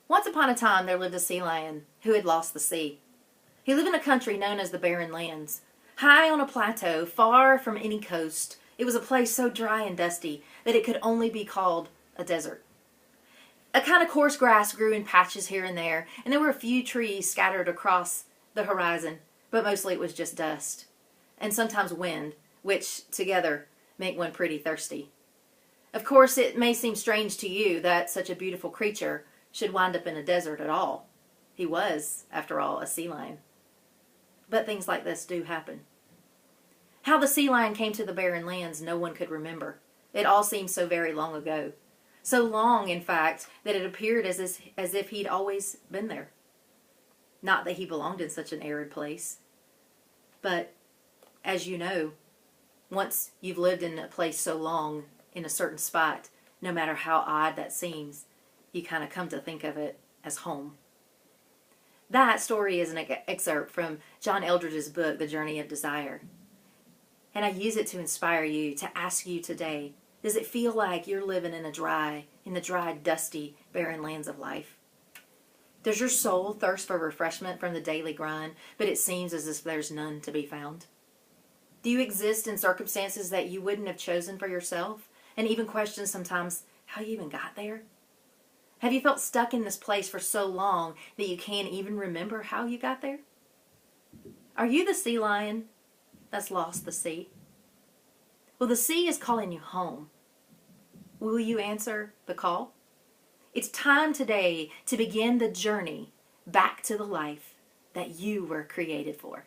Once upon a time there lived a sea lion who had lost the sea. He lived in a country known as the Barren Lands. High on a plateau, far from any coast, it was a place so dry and dusty that it could only be called a desert. A kind of coarse grass grew in patches here and there, and there were a few trees scattered across the horizon, but mostly it was just dust. And sometimes wind, which together make one pretty thirsty. Of course, it may seem strange to you that such a beautiful creature should wind up in a desert at all. He was, after all, a sea lion. But things like this do happen. How the sea lion came to the Barren Lands, no one could remember. It all seemed so very long ago. So long, in fact, that it appeared as if he'd always been there. Not that he belonged in such an arid place. But, as you know, once you've lived in a place so long, in a certain spot, no matter how odd that seems, you kind of come to think of it as home. That story is an excerpt from John Eldredge's book, The Journey of Desire. And I use it to inspire you, to ask you today, does it feel like you're living in the dry, dusty, barren lands of life? Does your soul thirst for refreshment from the daily grind, but it seems as if there's none to be found? Do you exist in circumstances that you wouldn't have chosen for yourself, and even question sometimes how you even got there? Have you felt stuck in this place for so long that you can't even remember how you got there? Are you the sea lion that's lost the sea? Well, the sea is calling you home. Will you answer the call? It's time today to begin the journey back to the life that you were created for.